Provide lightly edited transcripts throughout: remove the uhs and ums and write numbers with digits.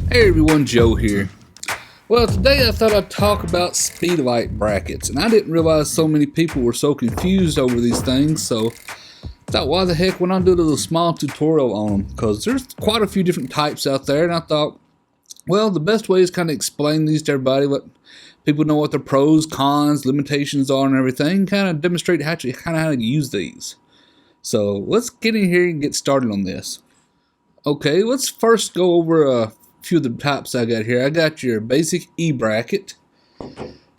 Hey everyone, Joe here. Well, today I thought I'd talk about Speedlite brackets, and I didn't realize so many people were so confused over these things, so I thought, why the heck when I do a little small tutorial on them, because there's quite a few different types out there, and I thought, well, the best way is kind of explain these to everybody, let people know what their pros, cons, limitations are and everything, kind of demonstrate how to use these. So let's get in here and get started on this. Okay, let's first go over a few of the types I got here. I got your basic E-bracket.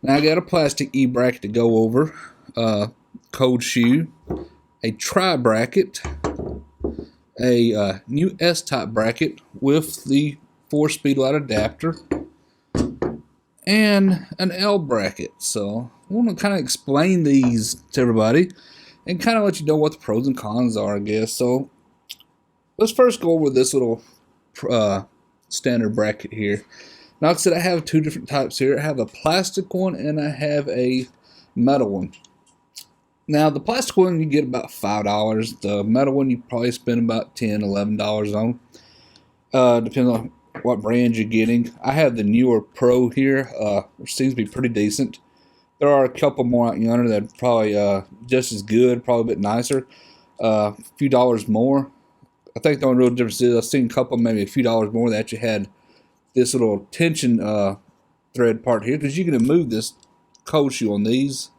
Now I got a plastic E-bracket to go over. Cold shoe. A tri-bracket. A new S-type bracket with the 4-Speedlite adapter. And an L bracket. So I want to kind of explain these to everybody and kind of let you know what the pros and cons are, I guess. So let's first go over this little standard bracket here. Now, like I said, I have two different types here. I have a plastic one and I have a metal one. Now, the plastic one you get about $5. The metal one you probably spend about $10, $11 on. Depends on what brand you're getting. I have the newer Pro here, which seems to be pretty decent. There are a couple more out yonder that are probably just as good, probably a bit nicer. A few dollars more. I think the only real difference is I've seen a couple, maybe a few dollars more that actually had this little tension thread part here, because you can move this cold shoe on these.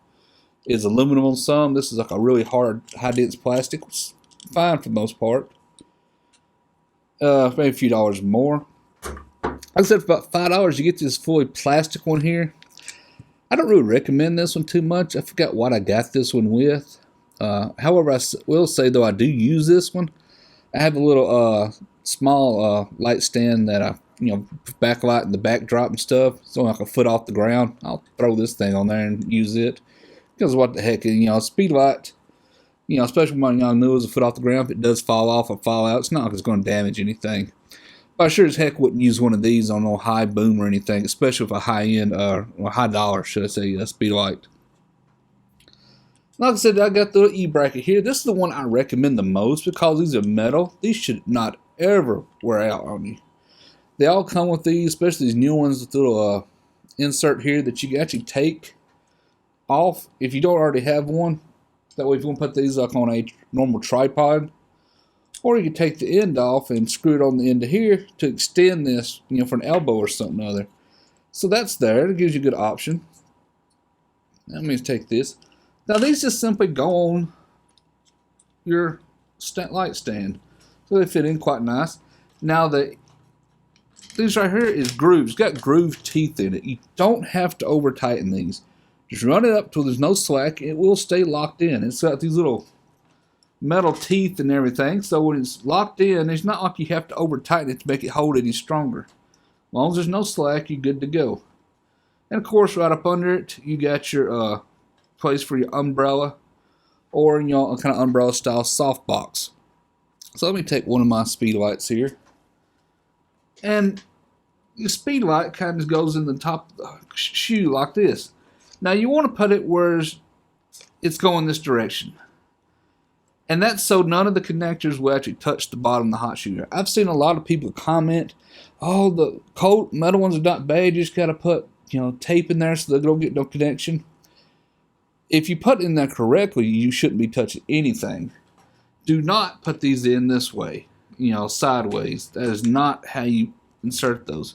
It's aluminum on some. This is like a really hard, high-dense plastic. It's fine for the most part. Maybe a few dollars more. Like I said, for about $5, you get this fully plastic one here. I don't really recommend this one too much. I forgot what I got this one with. However, I will say, though, I do use this one. I have a little small light stand that I, backlight in the backdrop and stuff. It's only like a foot off the ground. I'll throw this thing on there and use it. Because what the heck, Speedlite, especially when y'all know it's a foot off the ground, if it does fall off or fall out, it's not like it's going to damage anything. But I sure as heck wouldn't use one of these on no high boom or anything, especially with a high-end, or high dollar, should I say, Speedlite. Like I said, I got the E-bracket here. This is the one I recommend the most because these are metal. These should not ever wear out on you. They all come with these, especially these new ones with the little insert here that you can actually take off if you don't already have one. That way if you want to put these like on a normal tripod, or you can take the end off and screw it on the end of here to extend this, for an elbow or something other. So that's there. It gives you a good option. Let me take this. Now these just simply go on your light stand. So they fit in quite nice. Now these right here is grooves. It's got groove teeth in it. You don't have to over tighten these. Just run it up till there's no slack. It will stay locked in. It's got these little metal teeth and everything. So when it's locked in, it's not like you have to over tighten it to make it hold any stronger. As long as there's no slack, you're good to go. And of course, right up under it, you got your place for your umbrella, or kind of umbrella style softbox. So let me take one of my Speedlites here, and the Speedlite kind of goes in the top of the shoe like this. Now you want to put it where it's going this direction, and that's so none of the connectors will actually touch the bottom of the hot shoe. I've seen a lot of people comment, "Oh, the cold metal ones are not bad. You just got to put tape in there so they don't get no connection." If you put in there correctly, you shouldn't be touching anything. Do not put these in this way, sideways. That is not how you insert those.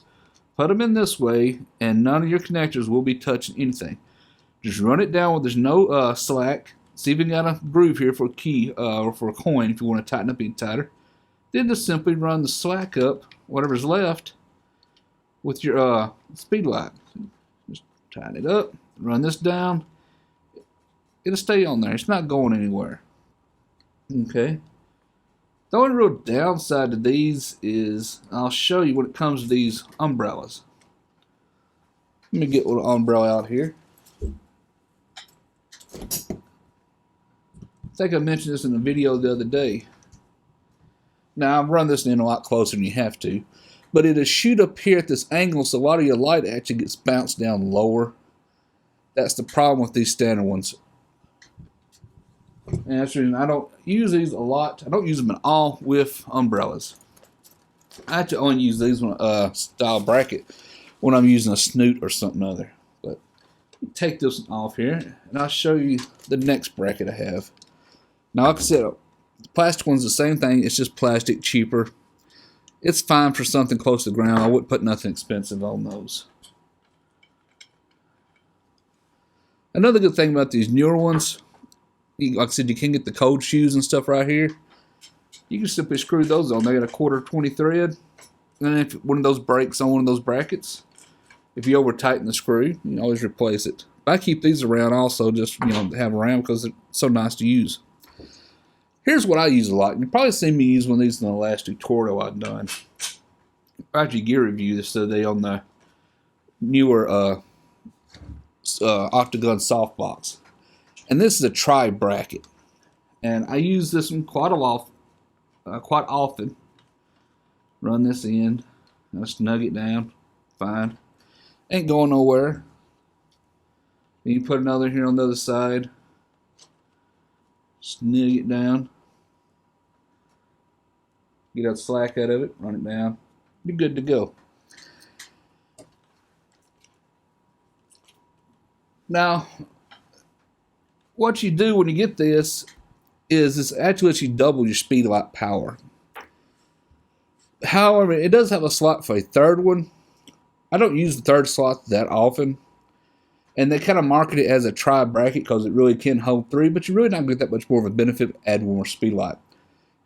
Put them in this way, and none of your connectors will be touching anything. Just run it down where there's no slack. See if you got a groove here for a key or for a coin if you want to tighten up even tighter. Then just simply run the slack up, whatever's left, with your Speedlite. Just tighten it up, run this down. It'll stay on there. It's not going anywhere. Okay. The only real downside to these is, I'll show you when it comes to these umbrellas. Let me get a little umbrella out here. I think I mentioned this in a video the other day. Now, I've run this in a lot closer than you have to. But it'll shoot up here at this angle, so a lot of your light actually gets bounced down lower. That's the problem with these standard ones. And that's the reason I don't use these a lot. I don't use them at all with umbrellas. I actually only use these one style bracket when I'm using a snoot or something other. But take this one off here, and I'll show you the next bracket I have. Now, like I said, the plastic one's the same thing. It's just plastic, cheaper. It's fine for something close to the ground. I wouldn't put nothing expensive on those. Another good thing about these newer ones, like I said, you can get the cold shoes and stuff right here. You can simply screw those on. They got a 1/4 thread. And if one of those breaks on one of those brackets, if you over tighten the screw, you can always replace it. But I keep these around also, just have around because they're so nice to use. Here's what I use a lot. You've probably seen me use one of these in the last tutorial I've done. Actually, gear review this today on the newer Octagon softbox. And this is a tri bracket. And I use this one quite often. Run this in. I'll snug it down. Fine. Ain't going nowhere. Then you put another here on the other side. Snug it down. Get that slack out of it. Run it down. You're good to go. Now, what you do when you get this is this actually lets you double your Speedlite power. However, it does have a slot for a third one. I don't use the third slot that often. And they kind of market it as a tri bracket because it really can hold 3, but you're really not going to get that much more of a benefit adding one more Speedlite.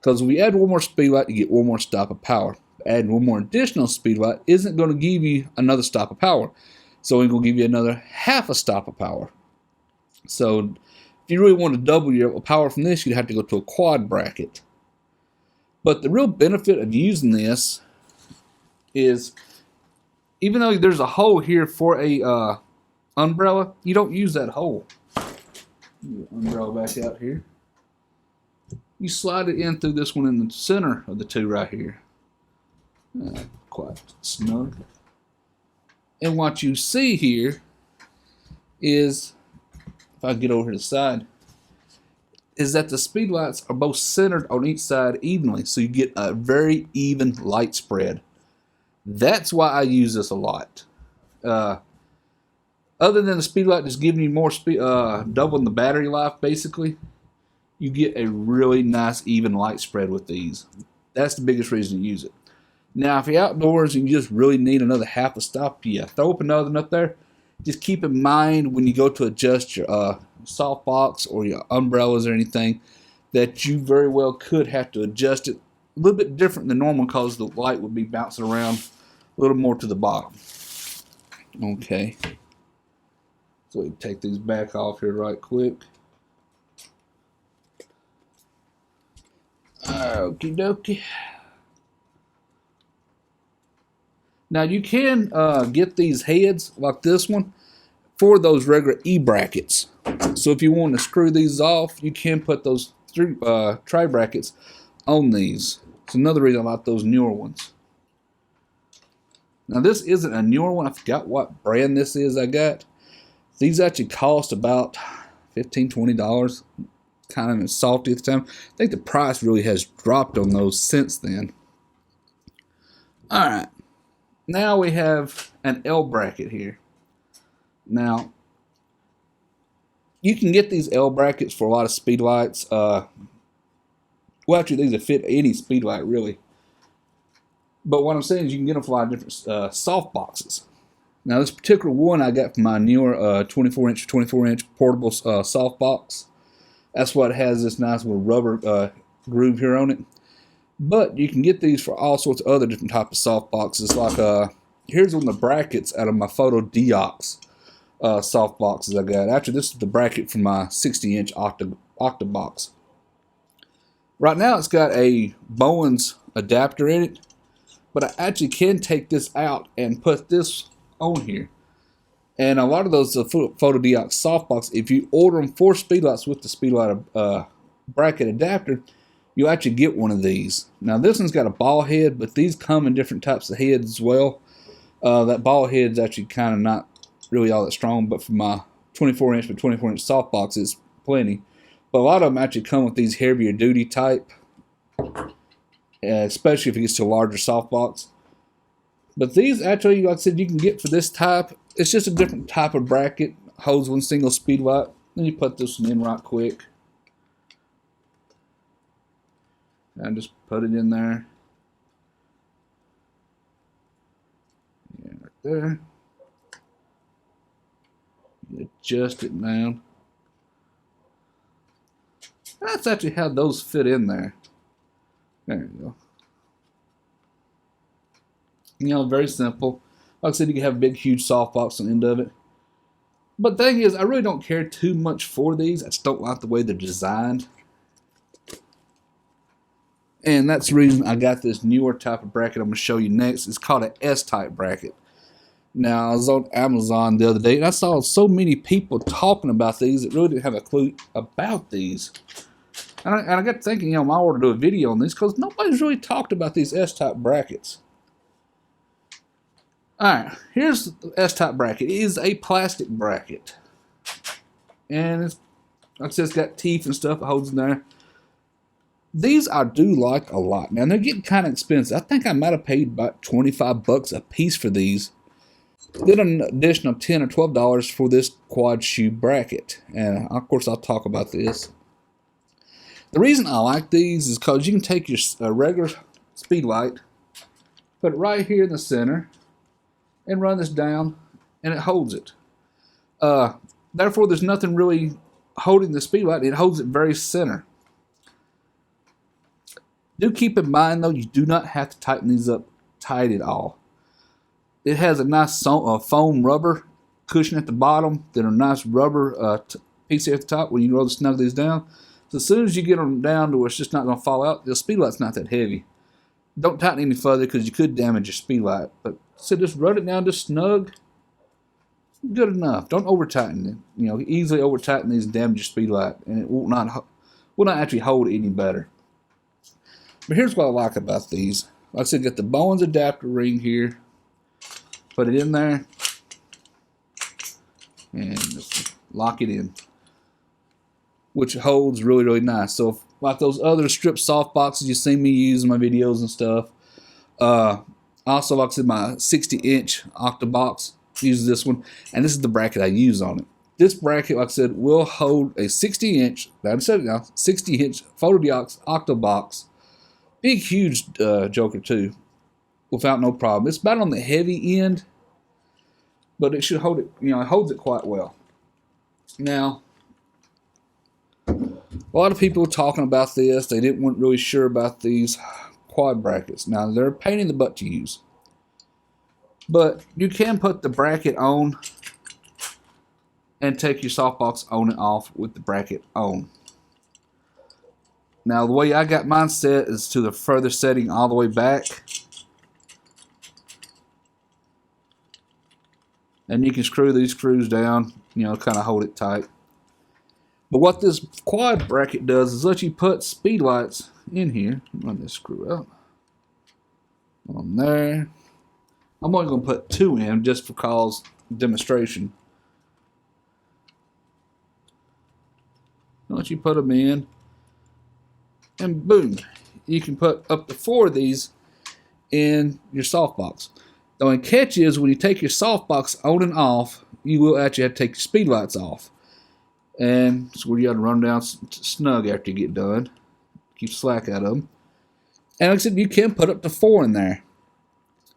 Because if we add one more Speedlite, you get one more stop of power. Adding one more additional Speedlite isn't going to give you another stop of power. So it's going to give you another half a stop of power. So if you really want to double your power from this, you'd have to go to a quad bracket. But the real benefit of using this is, even though there's a hole here for a umbrella, you don't use that hole. Umbrella back out here. You slide it in through this one in the center of the two right here. Quite snug. And what you see here is, if I get over to the side, is that the Speedlites are both centered on each side evenly, so you get a very even light spread. That's why I use this a lot. Other than the Speedlite just giving you more speed, doubling the battery life, basically, you get a really nice even light spread with these. That's the biggest reason to use it. Now, if you're outdoors and you just really need another half a stop, yeah, throw up another one up there. Just keep in mind when you go to adjust your softbox or your umbrellas or anything that you very well could have to adjust it a little bit different than normal because the light would be bouncing around a little more to the bottom. Okay. So we take these back off here right quick. Okie dokie. Now you can get these heads like this one for those regular E-brackets. So if you want to screw these off, you can put those tri brackets on these. It's another reason I like those newer ones. Now this isn't a newer one. I forgot what brand this is I got. These actually cost about $15, $20. Kind of salty at the time. I think the price really has dropped on those since then. Alright. Now we have an L bracket here. Now, you can get these L brackets for a lot of Speedlites. Well, actually, these will fit any Speedlite, really. But what I'm saying is you can get them for a lot of different soft boxes. Now, this particular one I got from my newer 24-inch portable soft box. That's what has this nice little rubber groove here on it. But you can get these for all sorts of other different types of soft boxes. Like, here's one of the brackets out of my Photo Deox soft boxes I got. Actually, this is the bracket for my 60-inch Octabox. Right now, it's got a Bowens adapter in it. But I actually can take this out and put this on here. And a lot of those Photo Deox softbox, if you order them for Speedlites with the Speedlite bracket adapter, you actually get one of these. Now this one's got a ball head, but these come in different types of heads as well. That ball head's actually kind of not really all that strong, but for my 24-inch but 24-inch softbox, it's plenty. But a lot of them actually come with these heavier duty type especially if it gets to a larger softbox. But these actually, like I said, you can get for this type. It's just a different type of bracket. Holds one single Speedlite. Then you put this one in right quick. And just put it in there. Yeah, right there. You adjust it down. That's actually how those fit in there. There you go. You know, very simple. Like I said, you can have a big, huge softbox on the end of it. But the thing is, I really don't care too much for these. I just don't like the way they're designed. And that's the reason I got this newer type of bracket I'm going to show you next. It's called an S-type bracket. Now, I was on Amazon the other day, and I saw so many people talking about these that really didn't have a clue about these. And I got thinking, you know, I ought to do a video on this because nobody's really talked about these S-type brackets. Alright, here's the S-type bracket. It is a plastic bracket. And it's, like I said, it's got teeth and stuff it holds in there. These I do like a lot. Now, they're getting kind of expensive. I think I might have paid about 25 bucks a piece for these. Then an additional $10 or $12 for this quad shoe bracket. And, of course, I'll talk about this. The reason I like these is because you can take your regular Speedlite, put it right here in the center, and run this down, and it holds it. Therefore, there's nothing really holding the Speedlite. It holds it very center. Do keep in mind, though, you do not have to tighten these up tight at all. It has a nice foam rubber cushion at the bottom, then a nice rubber piece at the top when you roll to snug these down. So as soon as you get them down to where it's just not going to fall out, the Speedlite's not that heavy. Don't tighten any further because you could damage your Speedlite. But so just run it down just snug. Good enough. Don't over tighten it. You know, easily over tighten these and damage your Speedlite, and it will not actually hold it any better. But here's what I like about these. Like I said, get the Bowens adapter ring here. Put it in there. And just lock it in. Which holds really, really nice. So, if, like those other strip soft boxes you see me use in my videos and stuff. Also, like I said, my 60-inch Octobox uses this one. And this is the bracket I use on it. This bracket, like I said, will hold a 60-inch, I've said it now, 60-inch Photodiox Octobox. Big, huge joker, too. Without no problem. It's about on the heavy end. But it should hold it, you know, it holds it quite well. Now, a lot of people were talking about this. They weren't really sure about these quad brackets. Now, they're a pain in the butt to use. But you can put the bracket on and take your softbox on and off with the bracket on. Now, the way I got mine set is to the further setting all the way back. And you can screw these screws down, you know, kind of hold it tight. But what this quad bracket does is let you put Speedlites in here. Run this screw out. On there. I'm only going to put 2 in just for cause demonstration. Once you put them in, and boom, you can put up to 4 of these in your softbox. The only catch is when you take your softbox on and off, you will actually have to take your Speedlights off. And it's where you got to run down snug after you get done. Keep slack out of them. And like I said, you can put up to 4 in there.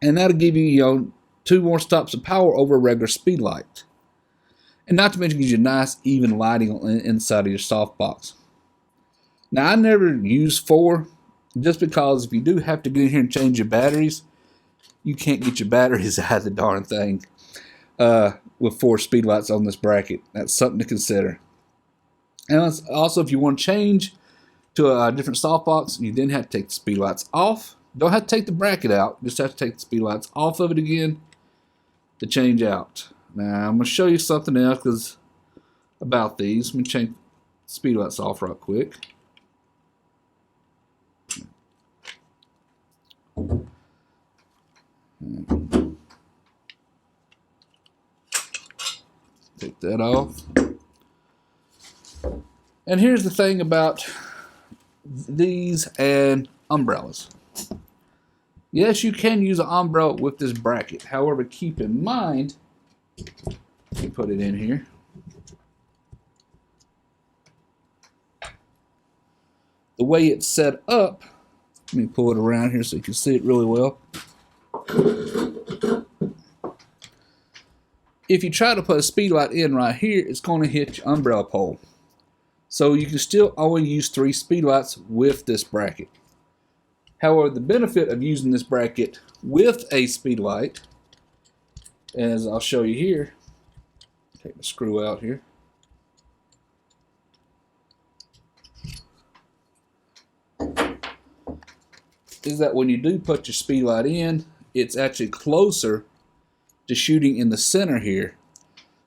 And that'll give you, you know, 2 more stops of power over a regular Speedlite. And not to mention gives you nice even lighting on the inside of your softbox. Now I never use 4 just because if you do have to get in here and change your batteries, you can't get your batteries out of the darn thing with 4 Speedlights on this bracket. That's something to consider. And also, if you want to change to a different softbox, you then have to take the Speedlights off. Don't have to take the bracket out. Just have to take the Speedlights off of it again to change out. Now, I'm going to show you something else about these. Let me change Speedlights off right quick. Take that off. And here's the thing about these and umbrellas. Yes, you can use an umbrella with this bracket. However, keep in mind, let me put it in here. The way it's set up, let me pull it around here so you can see it really well. If you try to put a Speedlite in right here, it's going to hit your umbrella pole. So you can still only use 3 Speedlites with this bracket. However, the benefit of using this bracket with a Speedlite, as I'll show you here, take the screw out here. Is that when you do put your Speedlite in, it's actually closer to shooting in the center here.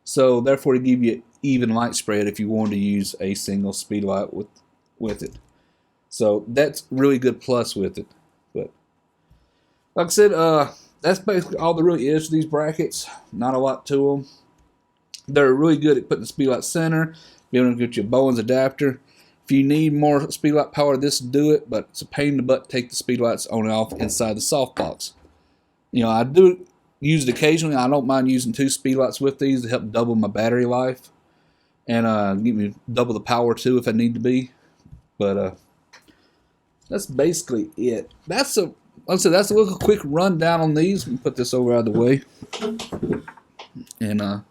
So therefore, to give you even light spread if you want to use a single Speedlite with it. So that's really good plus with it. But like I said, that's basically all there really is to these brackets. Not a lot to them. They're really good at putting the Speedlite center, being able to get your Bowens adapter. If you need more Speedlite power, this will do it, but it's a pain in the butt to take the Speedlights on and off inside the softbox. You know, I do use it occasionally. I don't mind using 2 Speedlights with these to help double my battery life and give me double the power too if I need to be. But that's basically it. Like I said, that's a little quick rundown on these. Let me put this over out of the way. And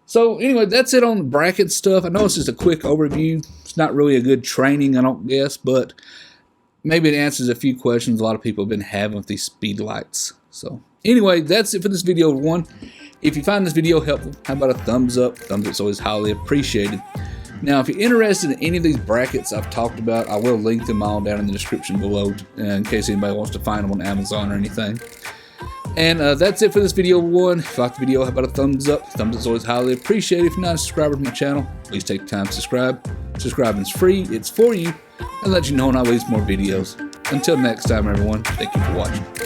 so anyway, that's it on the bracket stuff. I know it's just a quick overview. It's not really a good training, I don't guess, but maybe it answers a few questions a lot of people have been having with these Speedlites. So anyway, that's it for this video 1. If you find this video helpful, how about a thumbs up? Thumbs up's always highly appreciated. Now, if you're interested in any of these brackets I've talked about, I will link them all down in the description below in case anybody wants to find them on Amazon or anything. And that's it for this video 1. If you liked the video, how about a thumbs up? Thumbs up is always highly appreciated. If you're not a subscriber to my channel, please take the time to subscribe. Subscribing is free, it's for you, and let you know when I release more videos. Until next time, everyone, thank you for watching.